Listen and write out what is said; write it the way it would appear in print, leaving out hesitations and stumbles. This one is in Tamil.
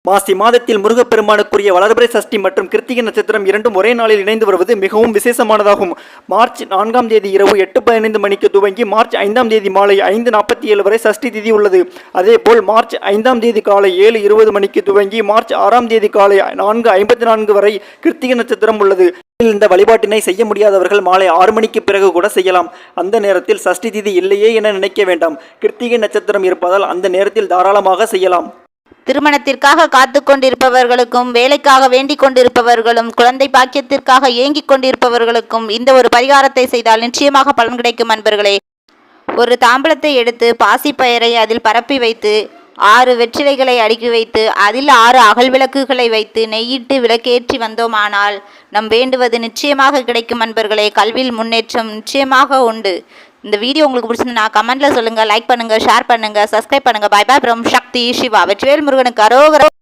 மாசி மாதத்தில் முருகப்பெருமானுக்குரிய வளர்பிறை சஷ்டி மற்றும் கிருத்திகை நட்சத்திரம் இரண்டும் ஒரே நாளில் இணைந்து வருவது மிகவும் விசேஷமானதாகும். மார்ச் 4ஆம் தேதி இரவு 8:15 மணிக்கு துவங்கி மார்ச் 5ஆம் தேதி மாலை 5:47 வரை சஷ்டி திதி உள்ளது. அதேபோல் மார்ச் 5ஆம் தேதி காலை 7:20 மணிக்கு துவங்கி மார்ச் 6ஆம் தேதி காலை 4:54 வரை கிருத்திகை நட்சத்திரம் உள்ளது. இந்த வழிபாட்டினை செய்ய முடியாதவர்கள் மாலை 6 மணிக்கு பிறகு கூட செய்யலாம். அந்த நேரத்தில் சஷ்டி திதி இல்லையே என நினைக்க வேண்டாம். கிருத்திகை நட்சத்திரம் இருப்பதால் அந்த நேரத்தில் தாராளமாக செய்யலாம். திருமணத்திற்காக காத்து கொண்டிருப்பவர்களுக்கும், வேலைக்காக வேண்டிக் கொண்டிருப்பவர்களும், குழந்தை பாக்கியத்திற்காக ஏங்கிக் கொண்டிருப்பவர்களுக்கும் இந்த ஒரு பரிகாரத்தை செய்தால் நிச்சயமாக பலன் கிடைக்கும். அன்பர்களே, ஒரு தாம்பலத்தை எடுத்து பாசிப்பயிரை அதில் பரப்பி வைத்து 6 வெற்றிலைகளை அடுக்கி வைத்து அதில் 6 அகல் விளக்குகளை வைத்து நெய்யிட்டு விளக்கேற்றி வந்தோமானால் நம் வேண்டுவது நிச்சயமாக கிடைக்கும். அன்பர்களே, கல்வியில் முன்னேற்றம் நிச்சயமாக உண்டு. இந்த வீடியோ உங்களுக்கு பிடிச்சிருந்தா கமெண்ட்ல சொல்லுங்க, லைக் பண்ணுங்க, ஷேர் பண்ணுங்க, சப்ஸ்கிரைப் பண்ணுங்க. பை பை ஃப்ரம் சக்தி சிவா. வெற்றிவேல் முருகனுக்கு அரோகரா.